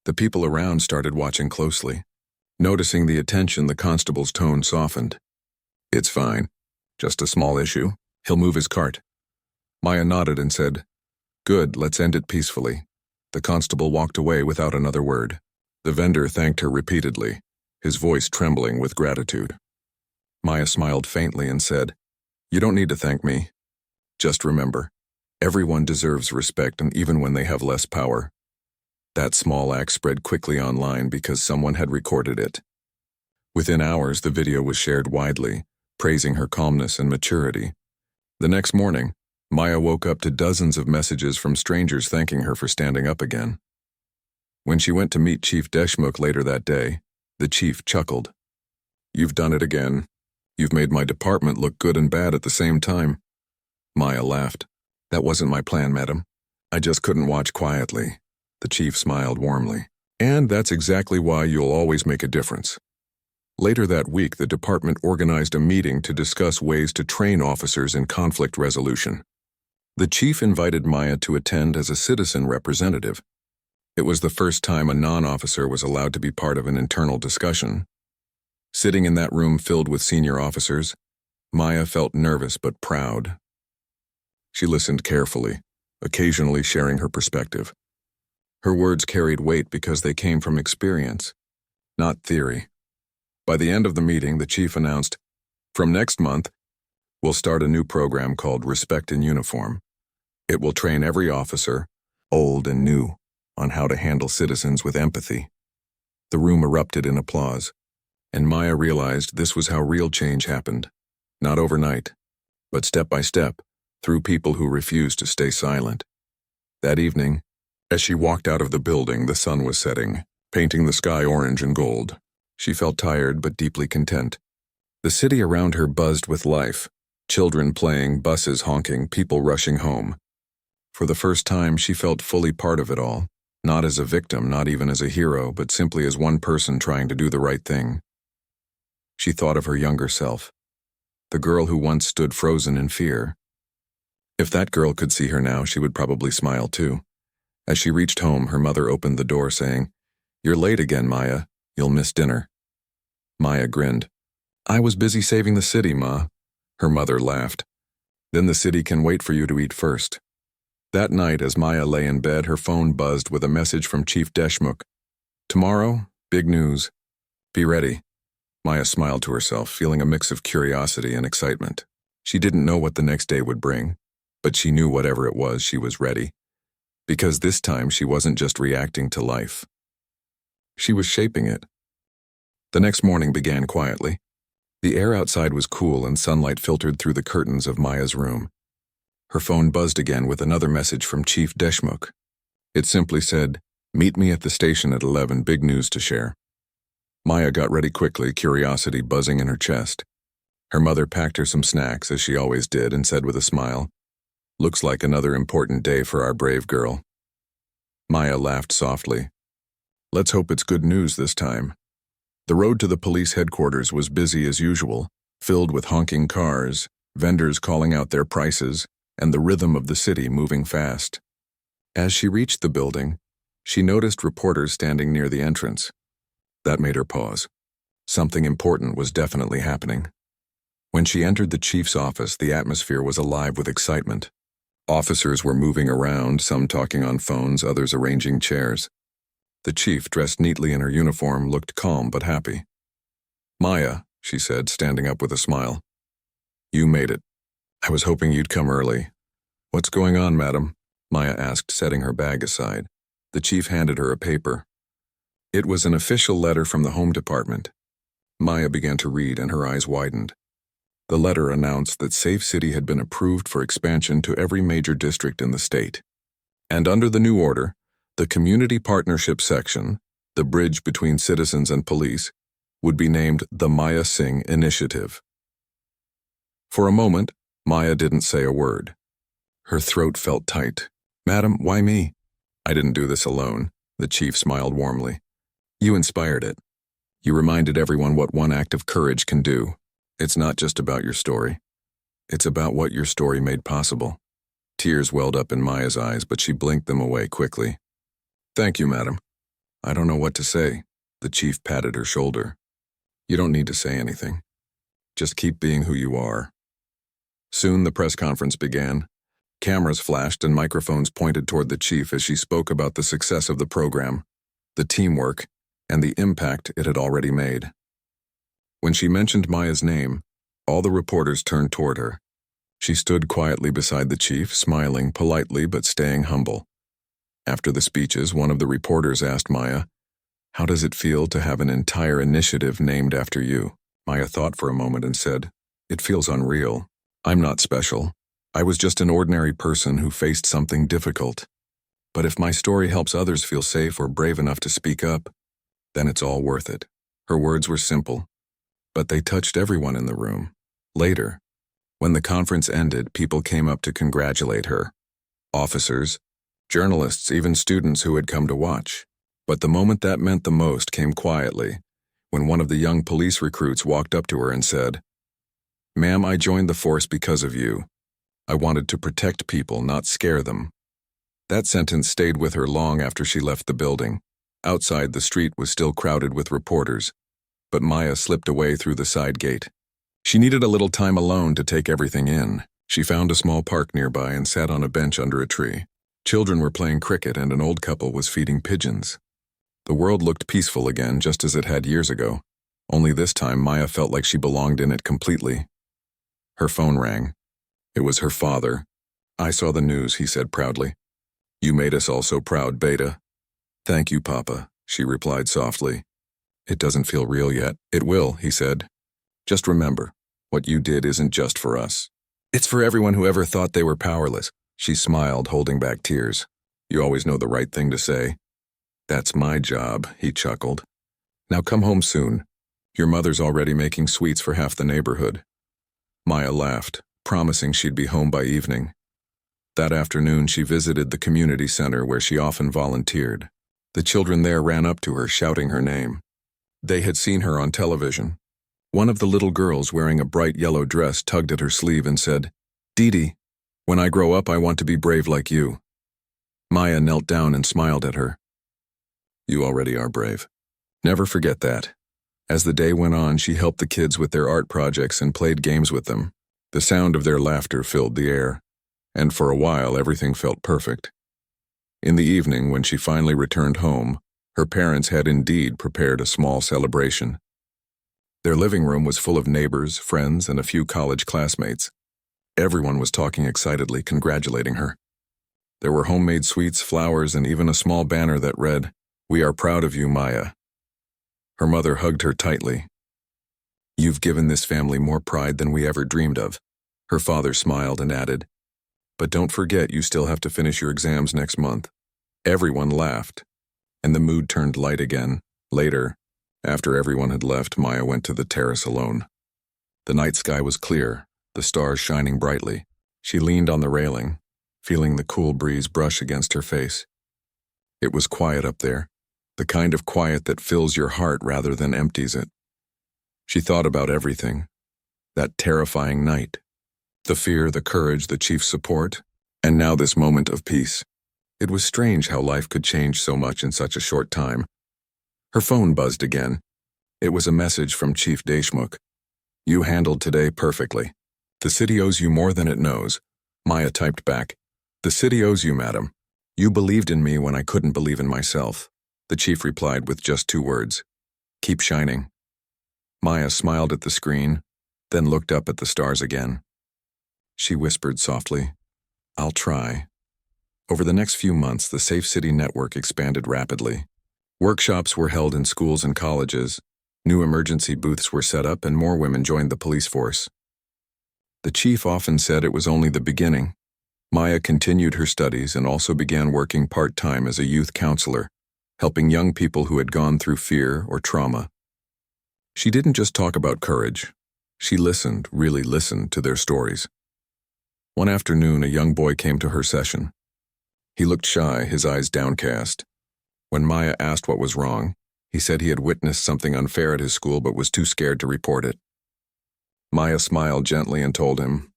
The people around started watching closely. Noticing the attention, the constable's tone softened. "It's fine. Just a small issue. He'll move his cart." Maya nodded and said, "Good, let's end it peacefully." The constable walked away without another word. The vendor thanked her repeatedly, his voice trembling with gratitude. Maya smiled faintly and said, "You don't need to thank me. Just remember, everyone deserves respect, and even when they have less power." That small act spread quickly online because someone had recorded it. Within hours, the video was shared widely, praising her calmness and maturity. The next morning, Maya woke up to dozens of messages from strangers thanking her for standing up again. When she went to meet Chief Deshmukh later that day, the chief chuckled. "You've done it again. You've made my department look good and bad at the same time." Maya laughed. "That wasn't my plan, madam. I just couldn't watch quietly." The chief smiled warmly. "And that's exactly why you'll always make a difference." Later that week, the department organized a meeting to discuss ways to train officers in conflict resolution. The chief invited Maya to attend as a citizen representative. It was the first time a non-officer was allowed to be part of an internal discussion. Sitting in that room filled with senior officers, Maya felt nervous but proud. She listened carefully, occasionally sharing her perspective. Her words carried weight because they came from experience, not theory. By the end of the meeting, the chief announced, "From next month, we'll start a new program called Respect in Uniform. It will train every officer, old and new, on how to handle citizens with empathy." The room erupted in applause, and Maya realized this was how real change happened. Not overnight, but step by step, through people who refused to stay silent. That evening, as she walked out of the building, the sun was setting, painting the sky orange and gold. She felt tired but deeply content. The city around her buzzed with life, children playing, buses honking, people rushing home. For the first time, she felt fully part of it all, not as a victim, not even as a hero, but simply as one person trying to do the right thing. She thought of her younger self, the girl who once stood frozen in fear. If that girl could see her now, she would probably smile too. As she reached home, her mother opened the door saying, "You're late again, Maya. You'll miss dinner." Maya grinned. "I was busy saving the city, Ma." Her mother laughed. "Then the city can wait for you to eat first." That night, as Maya lay in bed, her phone buzzed with a message from Chief Deshmukh. "Tomorrow, big news. Be ready." Maya smiled to herself, feeling a mix of curiosity and excitement. She didn't know what the next day would bring, but she knew whatever it was, she was ready. Because this time she wasn't just reacting to life. She was shaping it. The next morning began quietly. The air outside was cool and sunlight filtered through the curtains of Maya's room. Her phone buzzed again with another message from Chief Deshmukh. It simply said, "Meet me at the station at 11, big news to share." Maya got ready quickly, curiosity buzzing in her chest. Her mother packed her some snacks, as she always did, and said with a smile, "Looks like another important day for our brave girl." Maya laughed softly. "Let's hope it's good news this time." The road to the police headquarters was busy as usual, filled with honking cars, vendors calling out their prices, and the rhythm of the city moving fast. As she reached the building, she noticed reporters standing near the entrance. That made her pause. Something important was definitely happening. When she entered the chief's office, the atmosphere was alive with excitement. Officers were moving around, some talking on phones, others arranging chairs. The chief, dressed neatly in her uniform, looked calm but happy. "Maya," she said, standing up with a smile. "You made it. I was hoping you'd come early." "What's going on, madam?" Maya asked, setting her bag aside. The chief handed her a paper. It was an official letter from the Home Department. Maya began to read, and her eyes widened. The letter announced that Safe City had been approved for expansion to every major district in the state. And under the new order, the Community Partnership Section, the bridge between citizens and police, would be named the Maya Singh Initiative. For a moment, Maya didn't say a word. Her throat felt tight. "Madam, why me?" "I didn't do this alone," the chief smiled warmly. "You inspired it. You reminded everyone what one act of courage can do. It's not just about your story. It's about what your story made possible." Tears welled up in Maya's eyes, but she blinked them away quickly. "Thank you, madam." "I don't know what to say." The chief patted her shoulder. "You don't need to say anything. Just keep being who you are." Soon the press conference began. Cameras flashed and microphones pointed toward the chief as she spoke about the success of the program, the teamwork, and the impact it had already made. When she mentioned Maya's name, all the reporters turned toward her. She stood quietly beside the chief, smiling politely but staying humble. After the speeches, one of the reporters asked Maya, "How does it feel to have an entire initiative named after you?" Maya thought for a moment and said, "It feels unreal. I'm not special. I was just an ordinary person who faced something difficult. But if my story helps others feel safe or brave enough to speak up, then it's all worth it." Her words were simple, but they touched everyone in the room. Later, when the conference ended, people came up to congratulate her. Officers, journalists, even students who had come to watch. But the moment that meant the most came quietly, when one of the young police recruits walked up to her and said, "Ma'am, I joined the force because of you. I wanted to protect people, not scare them." That sentence stayed with her long after she left the building. Outside, the street was still crowded with reporters, but Maya slipped away through the side gate. She needed a little time alone to take everything in. She found a small park nearby and sat on a bench under a tree. Children were playing cricket and an old couple was feeding pigeons. The world looked peaceful again, just as it had years ago. Only this time, Maya felt like she belonged in it completely. Her phone rang. It was her father. "I saw the news," he said proudly. "You made us all so proud, Beta." "Thank you, Papa," she replied softly. "It doesn't feel real yet." "It will," he said. "Just remember, what you did isn't just for us. It's for everyone who ever thought they were powerless." She smiled, holding back tears. "You always know the right thing to say." "That's my job," he chuckled. "Now come home soon. Your mother's already making sweets for half the neighborhood." Maya laughed, promising she'd be home by evening. That afternoon, she visited the community center where she often volunteered. The children there ran up to her, shouting her name. They had seen her on television. One of the little girls wearing a bright yellow dress tugged at her sleeve and said, "Dee Dee." When I grow up, I want to be brave like you. Maya knelt down and smiled at her. You already are brave. Never forget that. As the day went on, she helped the kids with their art projects and played games with them. The sound of their laughter filled the air, and for a while everything felt perfect. In the evening, when she finally returned home, her parents had indeed prepared a small celebration. Their living room was full of neighbors, friends, and a few college classmates. Everyone was talking excitedly, congratulating her. There were homemade sweets, flowers, and even a small banner that read, "We are proud of you, Maya." Her mother hugged her tightly. "You've given this family more pride than we ever dreamed of." Her father smiled and added, "But don't forget you still have to finish your exams next month." Everyone laughed, and the mood turned light again. Later, after everyone had left, Maya went to the terrace alone. The night sky was clear, the stars shining brightly. She leaned on the railing, feeling the cool breeze brush against her face. It was quiet up there, the kind of quiet that fills your heart rather than empties it. She thought about everything. That terrifying night. The fear, the courage, the chief's support, and now this moment of peace. It was strange how life could change so much in such a short time. Her phone buzzed again. It was a message from Chief Deshmukh. "You handled today perfectly. The city owes you more than it knows." Maya typed back, "The city owes you, madam. You believed in me when I couldn't believe in myself." The chief replied with just 2 words, "Keep shining." Maya smiled at the screen, then looked up at the stars again. She whispered softly, "I'll try." Over the next few months, the Safe City Network expanded rapidly. Workshops were held in schools and colleges, new emergency booths were set up, and more women joined the police force. The chief often said it was only the beginning. Maya continued her studies and also began working part-time as a youth counselor, helping young people who had gone through fear or trauma. She didn't just talk about courage. She listened, really listened to their stories. One afternoon, a young boy came to her session. He looked shy, his eyes downcast. When Maya asked what was wrong, he said he had witnessed something unfair at his school but was too scared to report it. Maya smiled gently and told him,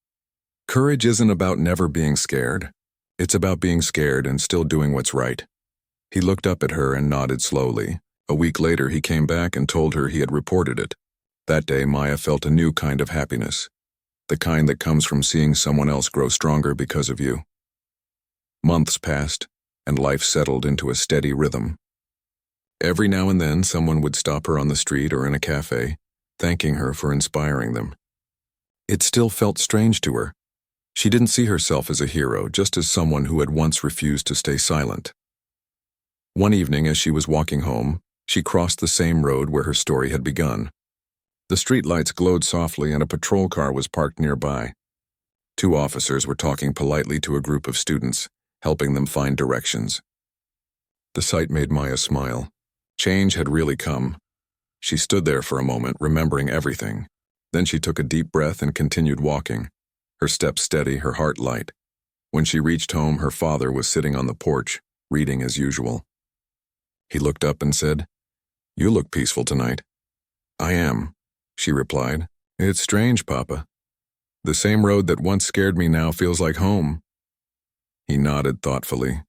"Courage isn't about never being scared. It's about being scared and still doing what's right." He looked up at her and nodded slowly. A week later, he came back and told her he had reported it. That day, Maya felt a new kind of happiness, the kind that comes from seeing someone else grow stronger because of you. Months passed, and life settled into a steady rhythm. Every now and then, someone would stop her on the street or in a cafe, thanking her for inspiring them. It still felt strange to her. She didn't see herself as a hero, just as someone who had once refused to stay silent. One evening, as she was walking home, she crossed the same road where her story had begun. The streetlights glowed softly and a patrol car was parked nearby. 2 officers were talking politely to a group of students, helping them find directions. The sight made Maya smile. Change had really come. She stood there for a moment, remembering everything. Then she took a deep breath and continued walking, her steps steady, her heart light. When she reached home, her father was sitting on the porch, reading as usual. He looked up and said, "You look peaceful tonight." "I am," she replied. "It's strange, Papa. The same road that once scared me now feels like home." He nodded thoughtfully.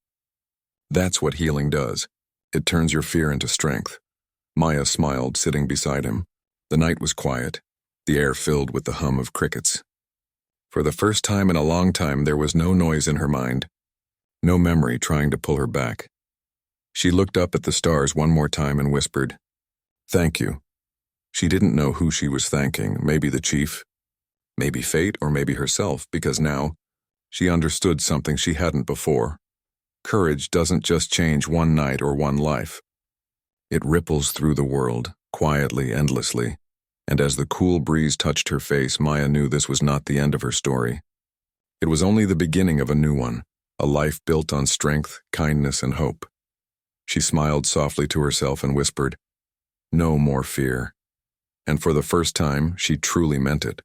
"That's what healing does. It turns your fear into strength." Maya smiled, sitting beside him. The night was quiet, the air filled with the hum of crickets. For the first time in a long time, there was no noise in her mind, no memory trying to pull her back. She looked up at the stars one more time and whispered, "Thank you." She didn't know who she was thanking, maybe the chief, maybe fate, or maybe herself, because now she understood something she hadn't before. Courage doesn't just change one night or one life. It ripples through the world, quietly, endlessly, and as the cool breeze touched her face, Maya knew this was not the end of her story. It was only the beginning of a new one, a life built on strength, kindness, and hope. She smiled softly to herself and whispered, "No more fear." And for the first time, she truly meant it.